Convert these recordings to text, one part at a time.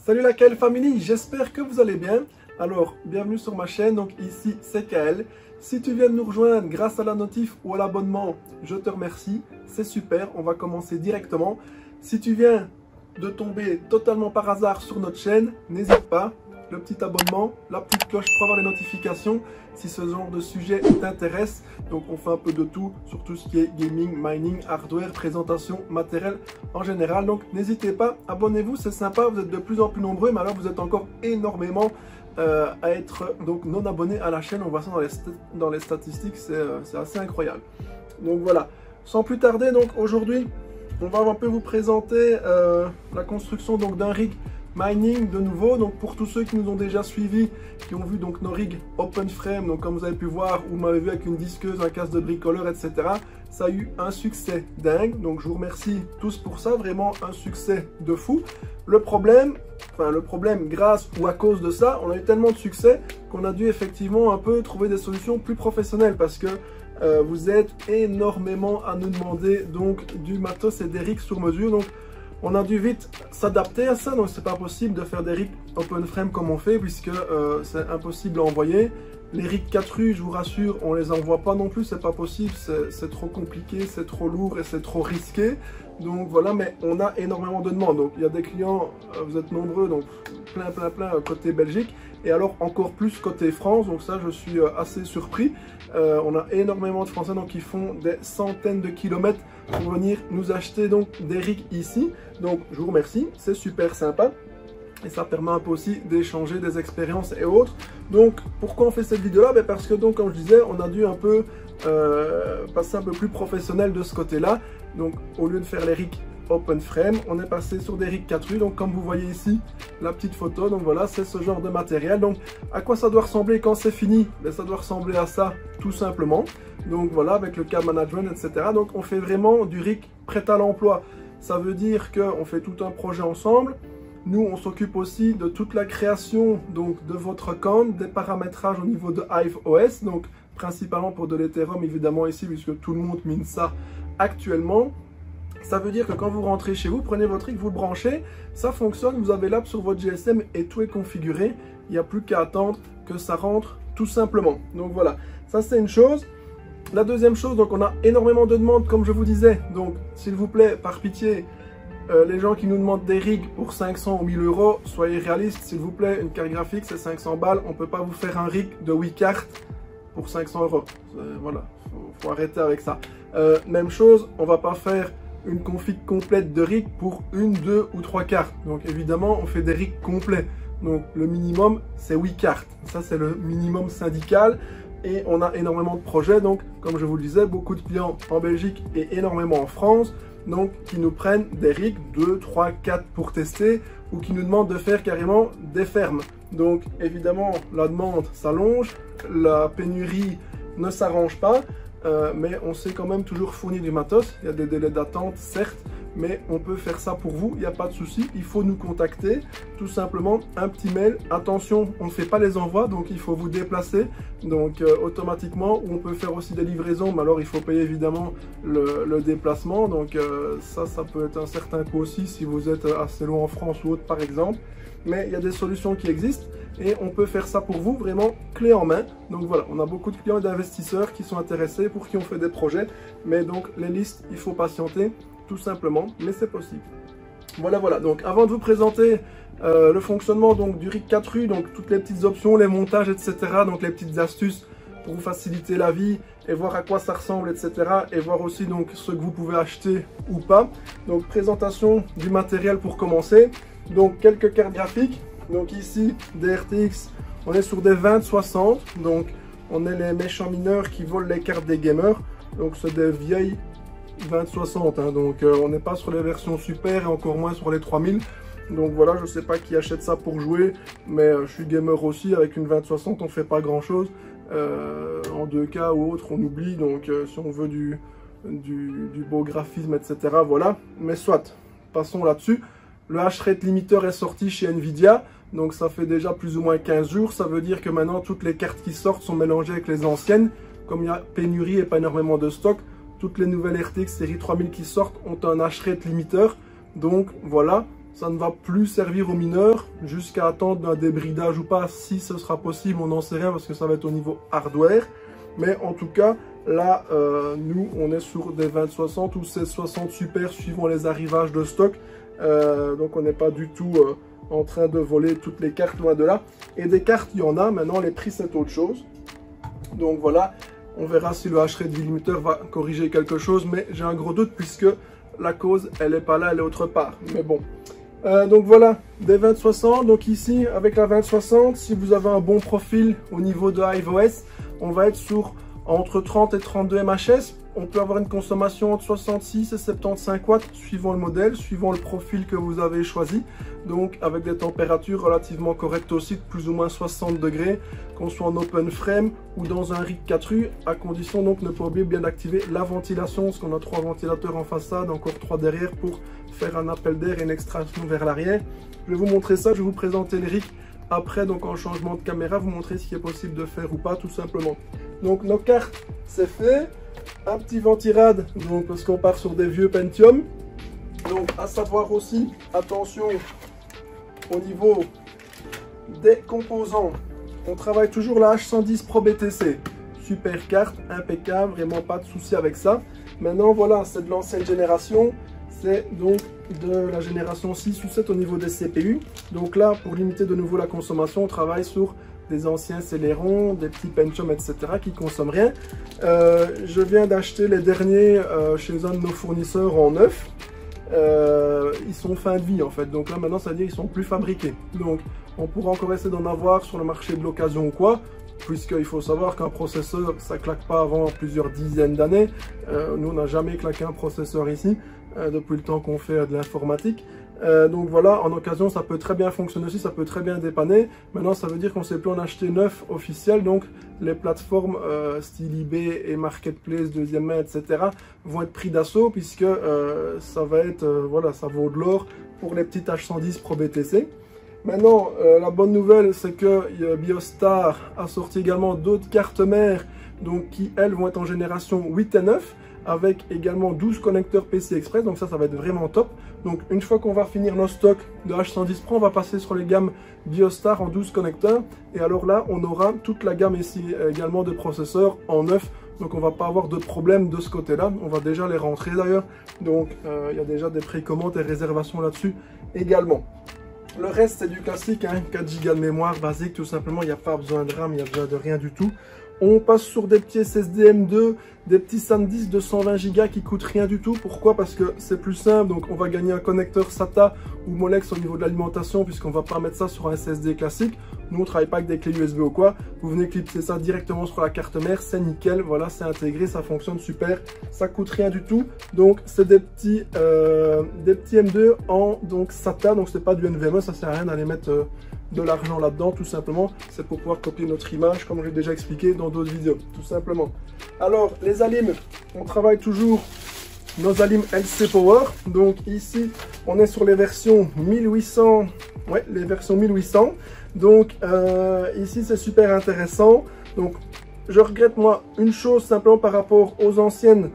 Salut la KL Family, j'espère que vous allez bien. Alors, bienvenue sur ma chaîne, donc ici c'est KL. Si tu viens de nous rejoindre grâce à la notif ou à l'abonnement, je te remercie, c'est super, on va commencer directement. Si tu viens de tomber totalement par hasard sur notre chaîne, n'hésite pas, le petit abonnement, la petite cloche pour avoir les notifications si ce genre de sujet t'intéresse. Donc on fait un peu de tout sur tout ce qui est gaming, mining, hardware, présentation, matériel en général. Donc n'hésitez pas, abonnez-vous, c'est sympa, vous êtes de plus en plus nombreux, mais alors vous êtes encore énormément à être donc non abonnés à la chaîne. On voit ça dans les statistiques, c'est assez incroyable. Donc voilà, sans plus tarder, donc aujourd'hui on va un peu vous présenter la construction donc d'un rig mining de nouveau. Donc pour tous ceux qui nous ont déjà suivis, qui ont vu donc nos rigs open frame, donc comme vous avez pu voir, vous m'avez vu avec une disqueuse, un casque de bricoleur, etc. Ça a eu un succès dingue, donc je vous remercie tous pour ça, vraiment un succès de fou. Le problème grâce ou à cause de ça, on a eu tellement de succès qu'on a dû effectivement un peu trouver des solutions plus professionnelles, parce que vous êtes énormément à nous demander donc du matos et des rigs sur mesure. Donc on a dû vite s'adapter à ça, donc c'est pas possible de faire des rigs open frame comme on fait, puisque c'est impossible à envoyer. Les rigs 4U, je vous rassure, on les envoie pas non plus, c'est pas possible, c'est trop compliqué, c'est trop lourd et c'est trop risqué. Donc voilà, mais on a énormément de demandes. Donc il y a des clients, vous êtes nombreux, donc plein côté Belgique, et alors encore plus côté France, donc ça je suis assez surpris. On a énormément de Français donc qui font des centaines de kilomètres pour venir nous acheter donc des rigs ici. Donc je vous remercie, c'est super sympa. Et ça permet un peu aussi d'échanger des expériences et autres. Donc pourquoi on fait cette vidéo là? Parce que donc comme je disais, on a dû un peu passer un peu plus professionnel de ce côté là. Donc au lieu de faire les rigs open frame, on est passé sur des rigs 4U. Donc comme vous voyez ici la petite photo, donc voilà, c'est ce genre de matériel. Donc à quoi ça doit ressembler quand c'est fini? Ça doit ressembler à ça tout simplement. Donc voilà, avec le câble management, etc. Donc on fait vraiment du rig prêt à l'emploi. Ça veut dire qu'on fait tout un projet ensemble. Nous, on s'occupe aussi de toute la création donc, de votre compte, des paramétrages au niveau de Hive OS, donc principalement pour de l'Ethereum évidemment ici, puisque tout le monde mine ça actuellement. Ça veut dire que quand vous rentrez chez vous, prenez votre rig, vous le branchez, ça fonctionne, vous avez l'app sur votre GSM et tout est configuré. Il n'y a plus qu'à attendre que ça rentre tout simplement. Donc voilà, ça c'est une chose. La deuxième chose, donc on a énormément de demandes comme je vous disais, donc s'il vous plaît, par pitié, les gens qui nous demandent des rigs pour 500 ou 1000 euros, soyez réalistes, s'il vous plaît, une carte graphique c'est 500 balles, on ne peut pas vous faire un rig de 8 cartes pour 500 euros. Voilà, faut arrêter avec ça. Même chose, on va pas faire une config complète de rig pour 1, 2 ou 3 cartes. Donc évidemment, on fait des rigs complets. Donc le minimum, c'est 8 cartes. Ça, c'est le minimum syndical. Et on a énormément de projets. Donc, comme je vous le disais, beaucoup de clients en Belgique et énormément en France. Donc, qui nous prennent des rigs 2, 3, 4 pour tester ou qui nous demandent de faire carrément des fermes. Donc, évidemment, la demande s'allonge, la pénurie ne s'arrange pas, mais on sait quand même toujours fournir du matos. Il y a des délais d'attente, certes, mais on peut faire ça pour vous, il n'y a pas de souci. Il faut nous contacter, tout simplement, un petit mail. Attention, on ne fait pas les envois, donc il faut vous déplacer, donc automatiquement, ou on peut faire aussi des livraisons, mais alors il faut payer évidemment le déplacement, donc ça peut être un certain coût aussi si vous êtes assez loin en France ou autre par exemple. Mais il y a des solutions qui existent et on peut faire ça pour vous vraiment clé en main. Donc voilà, on a beaucoup de clients et d'investisseurs qui sont intéressés, pour qui on fait des projets, mais donc les listes, il faut patienter tout simplement, mais c'est possible. Voilà, donc avant de vous présenter le fonctionnement donc du rig 4U, donc toutes les petites options, les montages, etc., donc les petites astuces pour vous faciliter la vie et voir à quoi ça ressemble, etc., et voir aussi donc ce que vous pouvez acheter ou pas. Donc présentation du matériel pour commencer. Donc quelques cartes graphiques. Donc ici des RTX, on est sur des 2060, donc on est les méchants mineurs qui volent les cartes des gamers. Donc c'est des vieilles 2060, hein, donc on n'est pas sur les versions super et encore moins sur les 3000. Donc voilà, je sais pas qui achète ça pour jouer, mais je suis gamer aussi. Avec une 2060 on fait pas grand chose, en 2K ou autre on oublie, donc si on veut du beau graphisme, etc., voilà. Mais soit, passons là-dessus. Le H-Rate Limiter est sorti chez Nvidia, donc ça fait déjà plus ou moins 15 jours. Ça veut dire que maintenant toutes les cartes qui sortent sont mélangées avec les anciennes. Comme il y a pénurie et pas énormément de stock, toutes les nouvelles RTX série 3000 qui sortent ont un H-Rate Limiter. Donc voilà, ça ne va plus servir aux mineurs jusqu'à attendre un débridage ou pas. Si ce sera possible, on n'en sait rien parce que ça va être au niveau hardware. Mais en tout cas, là, nous, on est sur des 2060 ou 1660 super suivant les arrivages de stock. Donc, on n'est pas du tout en train de voler toutes les cartes, loin de là. Et des cartes, il y en a. Maintenant, les prix, c'est autre chose. Donc, voilà. On verra si le hash-rate V-limiter va corriger quelque chose. Mais j'ai un gros doute puisque la cause, elle n'est pas là, elle est autre part. Mais bon. Donc voilà, des 2060. Donc ici, avec la 2060, si vous avez un bon profil au niveau de HiveOS, on va être sur entre 30 et 32 MHz. On peut avoir une consommation entre 66 et 75 watts, suivant le modèle, suivant le profil que vous avez choisi. Donc avec des températures relativement correctes aussi, de plus ou moins 60 degrés, qu'on soit en open frame ou dans un rig 4U, à condition donc ne pas oublier bien d'activer la ventilation, parce qu'on a 3 ventilateurs en façade, encore 3 derrière pour faire un appel d'air et une extraction vers l'arrière. Je vais vous montrer ça, je vais vous présenter les rigs après, donc en changement de caméra, vous montrer ce qui est possible de faire ou pas, tout simplement. Donc nos cartes, c'est fait. Un petit ventirad, donc parce qu'on part sur des vieux Pentium. Donc à savoir aussi, attention au niveau des composants. On travaille toujours la H110 Pro BTC. Super carte, impeccable, vraiment pas de souci avec ça. Maintenant voilà, c'est de l'ancienne génération. C'est donc de la génération 6 ou 7 au niveau des CPU. Donc là, pour limiter de nouveau la consommation, on travaille sur des anciens Celeron, des petits Pentium, etc. qui ne consomment rien. Je viens d'acheter les derniers chez un de nos fournisseurs en neuf. Ils sont fin de vie en fait. Donc là maintenant, ça veut dire qu'ils sont plus fabriqués. Donc on pourra encore essayer d'en avoir sur le marché de l'occasion ou quoi. Puisqu'il faut savoir qu'un processeur, ça claque pas avant plusieurs dizaines d'années. Nous, on n'a jamais claqué un processeur ici, depuis le temps qu'on fait de l'informatique. Donc voilà, en occasion, ça peut très bien fonctionner aussi, ça peut très bien dépanner. Maintenant, ça veut dire qu'on ne sait plus en acheter neuf officiel. Donc les plateformes style eBay et Marketplace, deuxième main, etc. vont être pris d'assaut puisque ça va être, voilà, ça vaut de l'or pour les petites H110 Pro BTC. Maintenant, la bonne nouvelle, c'est que Biostar a sorti également d'autres cartes mères, donc qui, elles, vont être en génération 8 et 9, avec également 12 connecteurs PCI Express, donc ça va être vraiment top. Donc, une fois qu'on va finir nos stocks de H110 Pro, on va passer sur les gammes Biostar en 12 connecteurs, et alors là, on aura toute la gamme ici également de processeurs en 9, donc on va pas avoir de problème de ce côté-là. On va déjà les rentrer d'ailleurs, donc il y a déjà des précommandes et réservations là-dessus également. Le reste, c'est du classique, hein, 4 Go de mémoire basique, tout simplement. Il n'y a pas besoin de RAM, il n'y a besoin de rien du tout. On passe sur des petits SSD M2, des petits SanDisk de 120 Go qui coûtent rien du tout. Pourquoi? Parce que c'est plus simple. Donc, on va gagner un connecteur SATA ou Molex au niveau de l'alimentation, puisqu'on ne va pas mettre ça sur un SSD classique. Nous, on ne travaille pas avec des clés USB ou quoi. Vous venez clipser ça directement sur la carte mère, c'est nickel. Voilà, c'est intégré, ça fonctionne super. Ça coûte rien du tout. Donc, c'est des petits M2 en donc SATA. Donc, c'est pas du NVMe, ça sert à rien d'aller mettre de l'argent là-dedans, tout simplement. C'est pour pouvoir copier notre image, comme j'ai déjà expliqué dans d'autres vidéos, tout simplement. Alors, les alimes, on travaille toujours nos alimes LC Power. Donc ici, on est sur les versions 1800. Ouais, les versions 1800. Donc ici, c'est super intéressant. Donc, je regrette moi une chose simplement par rapport aux anciennes,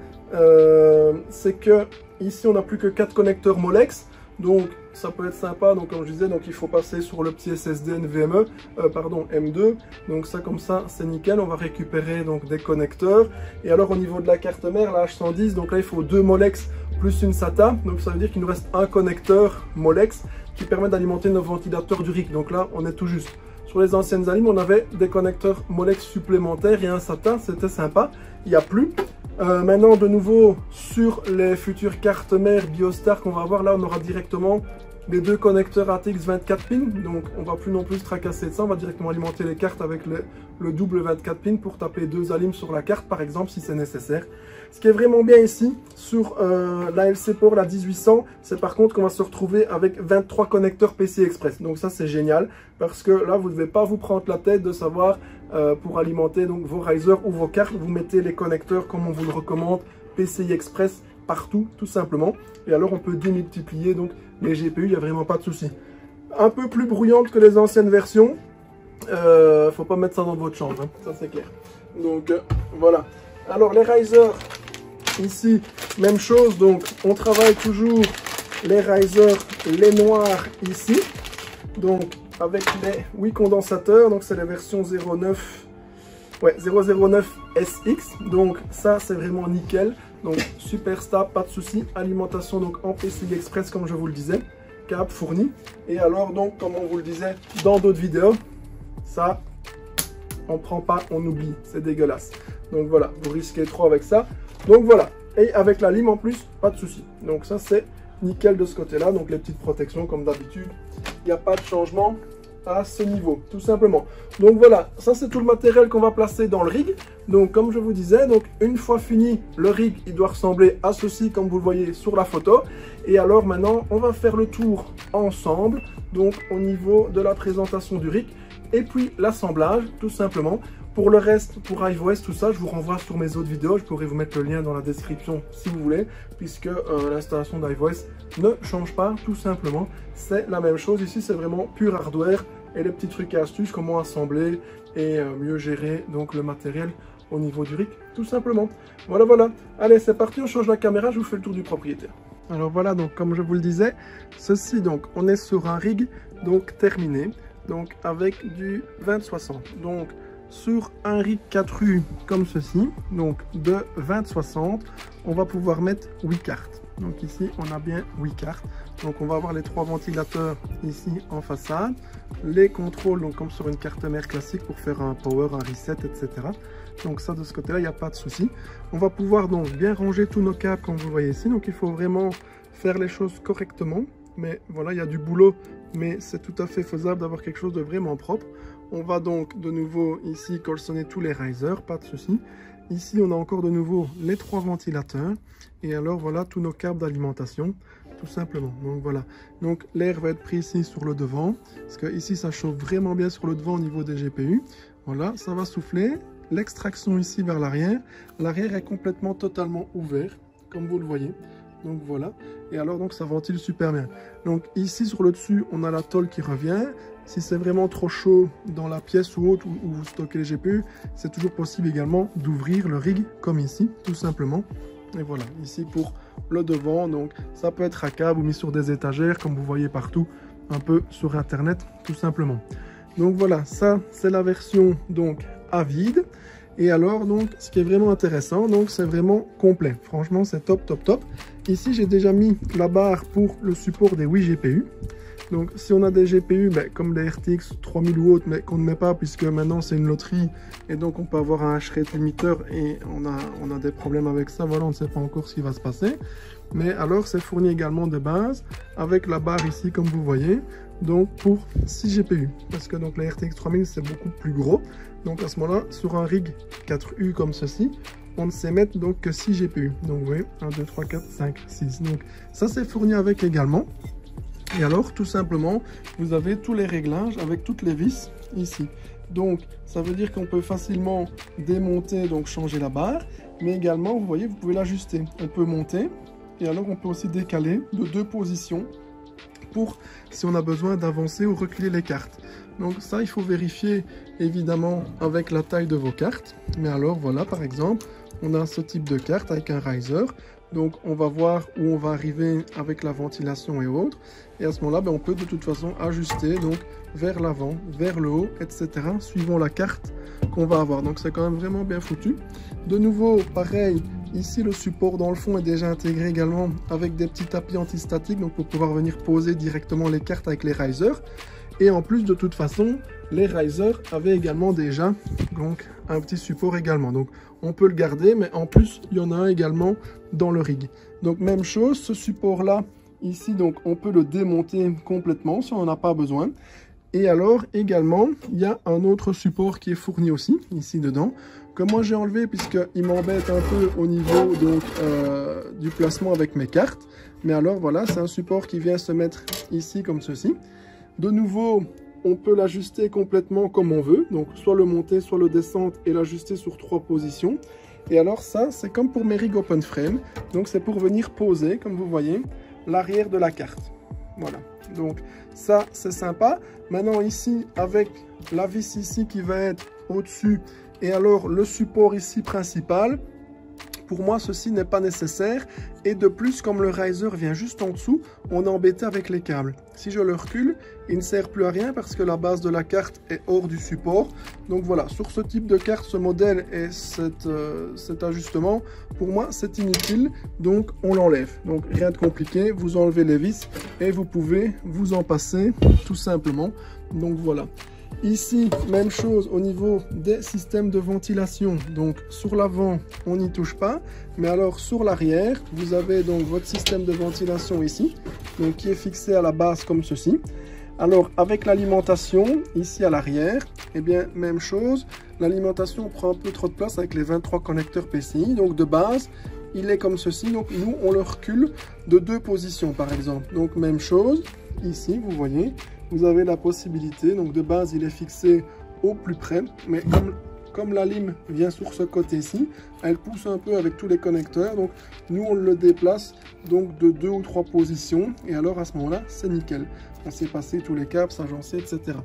c'est que ici, on n'a plus que 4 connecteurs Molex. Donc ça peut être sympa, donc comme je disais, donc il faut passer sur le petit SSD NVMe, pardon, M2, donc ça comme ça c'est nickel. On va récupérer donc des connecteurs, et alors au niveau de la carte mère, la H110, donc là il faut 2 Molex plus une SATA, donc ça veut dire qu'il nous reste un connecteur Molex qui permet d'alimenter nos ventilateurs du rig. Donc là on est tout juste. Sur les anciennes alimes, on avait des connecteurs Molex supplémentaires et un SATA, c'était sympa, il n'y a plus. Maintenant de nouveau sur les futures cartes mères Biostar qu'on va avoir, là on aura directement les 2 connecteurs ATX 24 pins, donc on va plus non plus se tracasser de ça, on va directement alimenter les cartes avec le double 24 pins pour taper 2 alimes sur la carte par exemple si c'est nécessaire. Ce qui est vraiment bien ici sur la LC Power, la 1800, c'est par contre qu'on va se retrouver avec 23 connecteurs PCI Express, donc ça c'est génial parce que là vous ne devez pas vous prendre la tête de savoir pour alimenter donc vos risers ou vos cartes, vous mettez les connecteurs comme on vous le recommande, PCI Express partout tout simplement, et alors on peut démultiplier donc les GPU, il n'y a vraiment pas de souci. Un peu plus brouillante que les anciennes versions, faut pas mettre ça dans votre chambre, hein, ça c'est clair. Donc voilà. Alors les risers, ici même chose, donc on travaille toujours les risers, les noirs ici. Donc avec les 8 condensateurs, donc c'est la version 009 SX. Donc ça c'est vraiment nickel. Donc super stable, pas de souci. Alimentation donc en PCI Express comme je vous le disais. Câble fourni. Et alors donc comme on vous le disait dans d'autres vidéos, ça on prend pas, on oublie, c'est dégueulasse. Donc voilà, vous risquez trop avec ça. Donc voilà, et avec la lime en plus, pas de souci. Donc ça c'est nickel de ce côté-là. Donc les petites protections comme d'habitude, il n'y a pas de changement à ce niveau, tout simplement. Donc voilà, ça c'est tout le matériel qu'on va placer dans le rig. Donc comme je vous disais, donc une fois fini, le rig il doit ressembler à ceci comme vous le voyez sur la photo. Et alors maintenant, on va faire le tour ensemble, donc au niveau de la présentation du rig et puis l'assemblage, tout simplement. Pour le reste, pour iVoS, tout ça, je vous renvoie sur mes autres vidéos. Je pourrais vous mettre le lien dans la description si vous voulez, puisque l'installation d'iVoS ne change pas, tout simplement. C'est la même chose. Ici, c'est vraiment pur hardware et les petits trucs et astuces, comment assembler et mieux gérer donc le matériel au niveau du rig, tout simplement. Voilà, voilà. Allez, c'est parti, on change la caméra, je vous fais le tour du propriétaire. Alors voilà, donc comme je vous le disais, ceci, donc on est sur un rig donc terminé, donc avec du 2060. Donc sur un rig 4U comme ceci, donc de 2060, on va pouvoir mettre 8 cartes. Donc ici, on a bien 8 cartes. Donc on va avoir les 3 ventilateurs ici en façade, les contrôles, donc comme sur une carte mère classique pour faire un power, un reset, etc. Donc ça, de ce côté-là, il n'y a pas de souci. On va pouvoir donc bien ranger tous nos câbles comme vous voyez ici. Donc il faut vraiment faire les choses correctement. Mais voilà, il y a du boulot, mais c'est tout à fait faisable d'avoir quelque chose de vraiment propre. On va donc de nouveau ici colsonner tous les risers, pas de souci. Ici, on a encore de nouveau les 3 ventilateurs. Et alors, voilà tous nos câbles d'alimentation, tout simplement. Donc voilà. Donc l'air va être pris ici sur le devant. Parce que ici, ça chauffe vraiment bien sur le devant au niveau des GPU. Voilà, ça va souffler. L'extraction ici vers l'arrière. L'arrière est complètement totalement ouvert, comme vous le voyez. Donc voilà, et alors donc ça ventile super bien. Donc ici sur le dessus, on a la tôle qui revient. Si c'est vraiment trop chaud dans la pièce ou autre où vous stockez les GPU, c'est toujours possible également d'ouvrir le rig comme ici, tout simplement. Et voilà, ici pour le devant, donc ça peut être à câble ou mis sur des étagères comme vous voyez partout, un peu sur internet, tout simplement. Donc voilà, ça c'est la version donc à vide. Et alors donc ce qui est vraiment intéressant, donc c'est vraiment complet. Franchement c'est top top top. Ici j'ai déjà mis la barre pour le support des 8 GPU. Donc si on a des GPU comme les RTX 3000 ou autres, mais qu'on ne met pas puisque maintenant c'est une loterie et donc on peut avoir un hash rate limiteur et on a des problèmes avec ça. Voilà, on ne sait pas encore ce qui va se passer. Mais alors c'est fourni également de base avec la barre ici comme vous voyez. Donc pour 6 GPU, parce que donc la RTX 3000 c'est beaucoup plus gros. Donc à ce moment-là, sur un rig 4U comme ceci, on ne sait mettre donc que 6 GPU. Donc vous voyez, 1, 2, 3, 4, 5, 6. Donc ça c'est fourni avec également. Et alors tout simplement, vous avez tous les réglages avec toutes les vis ici. Donc ça veut dire qu'on peut facilement démonter, donc changer la barre. Mais également, vous voyez, vous pouvez l'ajuster. On peut monter et alors on peut aussi décaler de 2 positions pour si on a besoin d'avancer ou reculer les cartes. Donc ça, il faut vérifier évidemment avec la taille de vos cartes. Mais alors voilà, par exemple, on a ce type de carte avec un riser. Donc on va voir où on va arriver avec la ventilation et autres. Et à ce moment-là, on peut de toute façon ajuster donc vers l'avant, vers le haut, etc. suivant la carte qu'on va avoir. Donc c'est quand même vraiment bien foutu. De nouveau, pareil, ici le support dans le fond est déjà intégré également avec des petits tapis antistatiques, donc pour pouvoir venir poser directement les cartes avec les risers. Et en plus, de toute façon, les risers avaient également déjà donc un petit support également. Donc on peut le garder, mais en plus, il y en a un également dans le rig. Donc même chose, ce support-là, ici, donc on peut le démonter complètement si on n'en a pas besoin. Et alors également, il y a un autre support qui est fourni aussi, ici dedans, que moi j'ai enlevé puisqu'il m'embête un peu au niveau donc, du placement avec mes cartes. Mais alors voilà, c'est un support qui vient se mettre ici comme ceci. De nouveau, on peut l'ajuster complètement comme on veut. Donc soit le monter, soit le descendre et l'ajuster sur 3 positions. Et alors ça, c'est comme pour mes rigs open frame. Donc c'est pour venir poser, comme vous voyez, l'arrière de la carte. Voilà. Donc ça, c'est sympa. Maintenant ici, avec la vis ici qui va être au-dessus et alors le support ici principal, pour moi, ceci n'est pas nécessaire. Et de plus, comme le riser vient juste en dessous, on est embêté avec les câbles. Si je le recule, il ne sert plus à rien parce que la base de la carte est hors du support. Donc voilà, sur ce type de carte, ce modèle et cet ajustement, pour moi, c'est inutile. Donc on l'enlève. Donc rien de compliqué, vous enlevez les vis et vous pouvez vous en passer tout simplement. Donc voilà. Ici, même chose au niveau des systèmes de ventilation. Donc sur l'avant, on n'y touche pas. Mais alors sur l'arrière, vous avez donc votre système de ventilation ici, donc qui est fixé à la base comme ceci. Alors avec l'alimentation, ici à l'arrière, eh bien même chose. L'alimentation prend un peu trop de place avec les 23 connecteurs PCI. Donc de base, il est comme ceci. Donc nous, on le recule de 2 positions par exemple. Donc même chose, ici, vous voyez. Vous avez la possibilité, donc de base il est fixé au plus près, mais comme la lime vient sur ce côté-ci, elle pousse un peu avec tous les connecteurs, donc nous on le déplace donc de 2 ou 3 positions, et alors à ce moment-là c'est nickel. On sait passer tous les câbles, s'agencer, etc.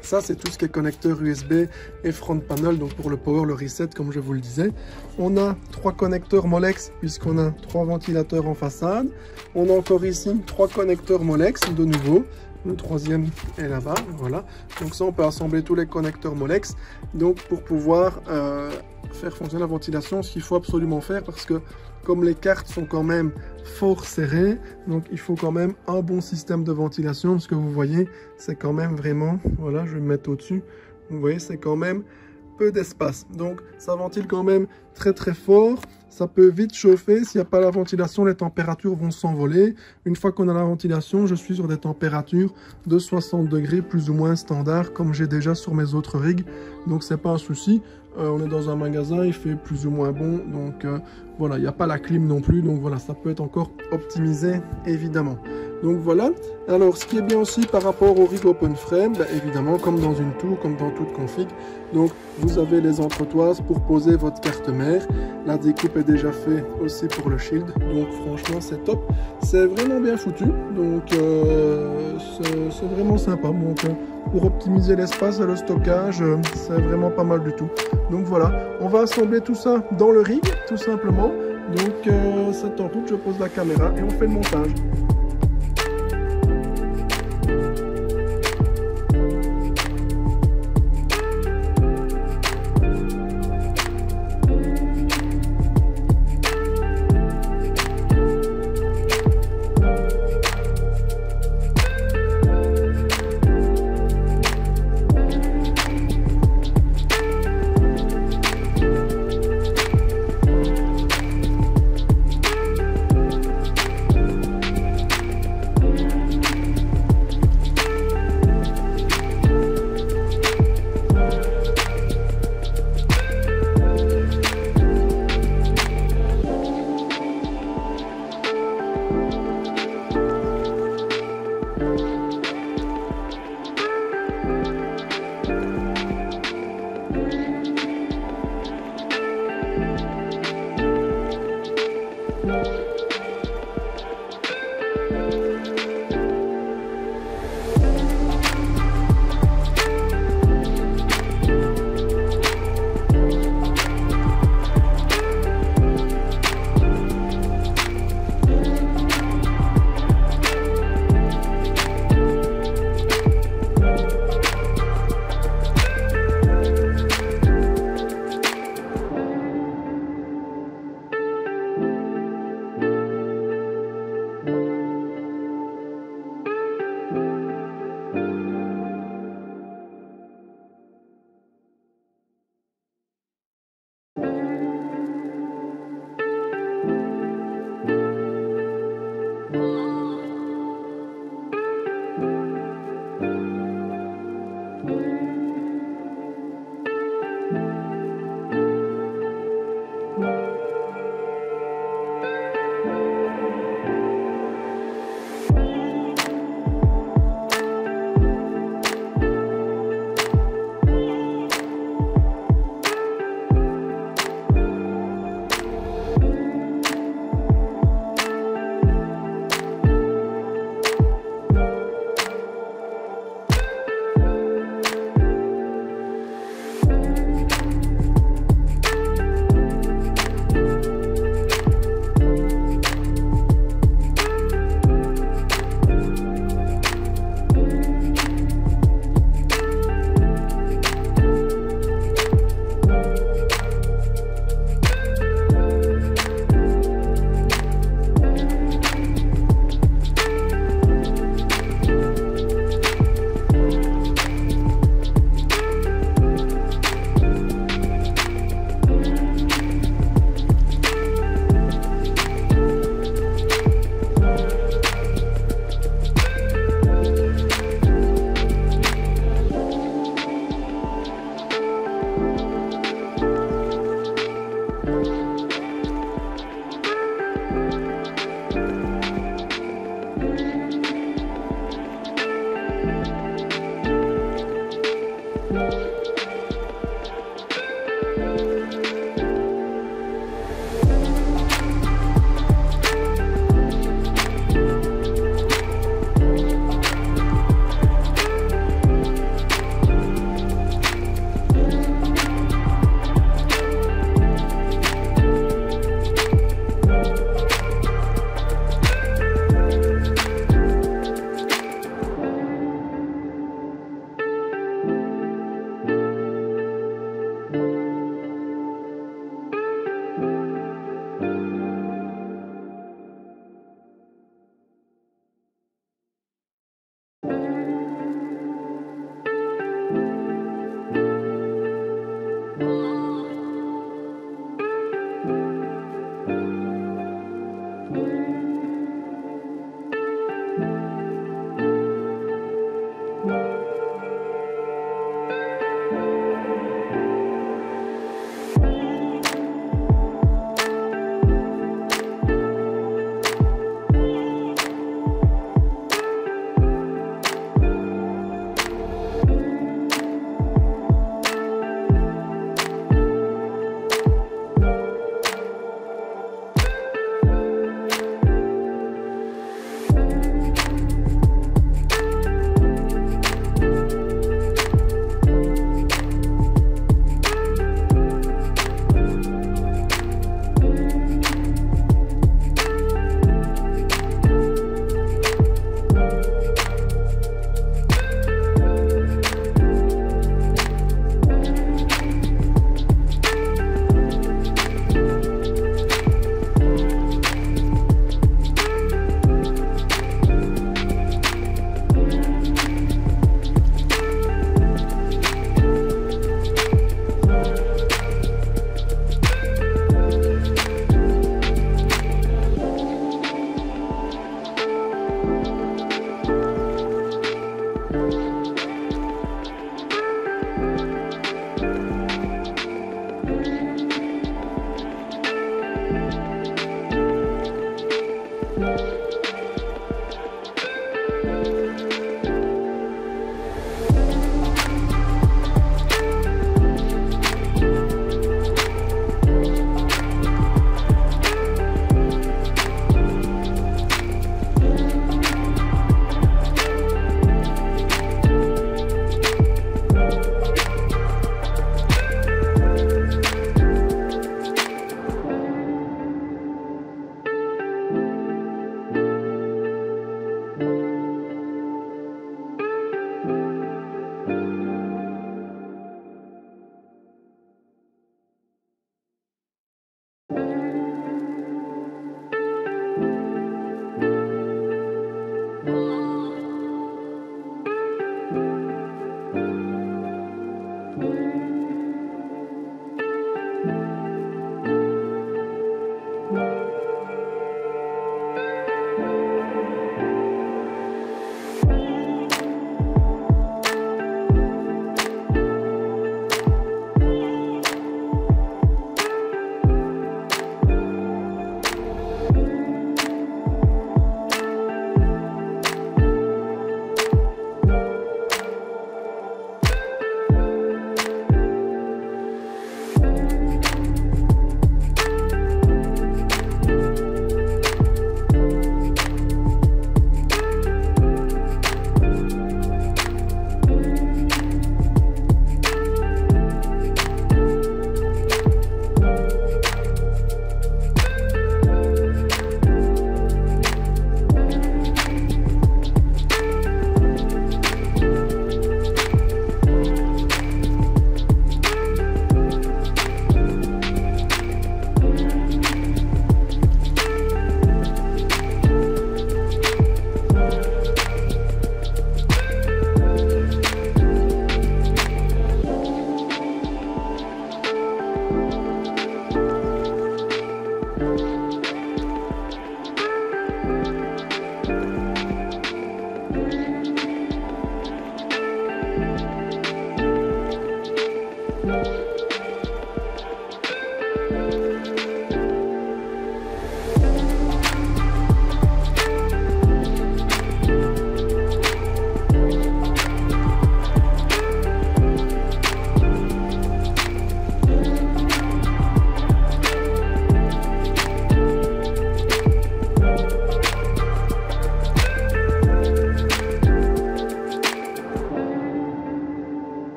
Ça c'est tout ce qui est connecteur USB et front panel, donc pour le power, le reset comme je vous le disais. On a 3 connecteurs Molex puisqu'on a 3 ventilateurs en façade. On a encore ici 3 connecteurs Molex de nouveau. Le troisième est là-bas, voilà. Donc ça, on peut assembler tous les connecteurs Molex. Donc pour pouvoir faire fonctionner la ventilation, ce qu'il faut absolument faire, parce que comme les cartes sont quand même fort serrées, donc il faut quand même un bon système de ventilation. Ce que vous voyez, c'est quand même vraiment, voilà, je vais me mettre au-dessus. Vous voyez, c'est quand même peu d'espace. Donc ça ventile quand même très très fort. Ça peut vite chauffer. S'il n'y a pas la ventilation, les températures vont s'envoler. Une fois qu'on a la ventilation, je suis sur des températures de 60 degrés plus ou moins standard, comme j'ai déjà sur mes autres rigs. Donc c'est pas un souci. On est dans un magasin, il fait plus ou moins bon. Donc voilà, il n'y a pas la clim non plus. Donc voilà, ça peut être encore optimisé évidemment. Donc voilà. Alors ce qui est bien aussi par rapport au rig open frame, ben, évidemment comme dans une tour, comme dans toute config, donc vous avez les entretoises pour poser votre carte mère. La découpe est déjà faite aussi pour le shield, donc franchement c'est top. C'est vraiment bien foutu, donc c'est vraiment sympa. Donc pour optimiser l'espace et le stockage, c'est vraiment pas mal du tout. Donc voilà, on va assembler tout ça dans le rig tout simplement. Donc c'est en route, je pose la caméra et on fait le montage.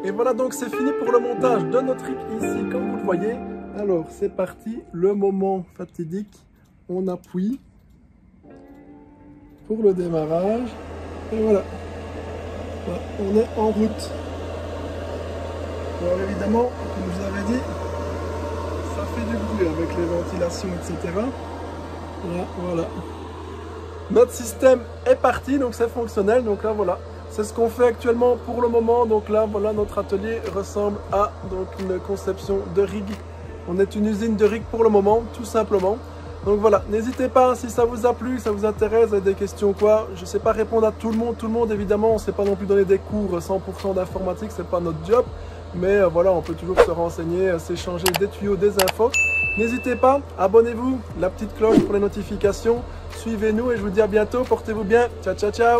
Et voilà, donc c'est fini pour le montage de notre rig ici, comme vous le voyez. Alors, c'est parti, le moment fatidique. On appuie pour le démarrage. Et voilà. Voilà, on est en route. Alors évidemment, comme je vous avais dit, ça fait du bruit avec les ventilations, etc. Là, voilà. Notre système est parti, donc c'est fonctionnel. Donc là, voilà. C'est ce qu'on fait actuellement pour le moment. Donc là, voilà, notre atelier ressemble à donc, une conception de rig. On est une usine de rig pour le moment, tout simplement. Donc voilà, n'hésitez pas si ça vous a plu, ça vous intéresse, vous avez des questions quoi. Je ne sais pas répondre à tout le monde évidemment, on ne sait pas non plus donner des cours 100% d'informatique, c'est pas notre job. Mais voilà, on peut toujours se renseigner, s'échanger des tuyaux, des infos. N'hésitez pas, abonnez-vous, la petite cloche pour les notifications. Suivez-nous et je vous dis à bientôt, portez-vous bien. Ciao, ciao, ciao.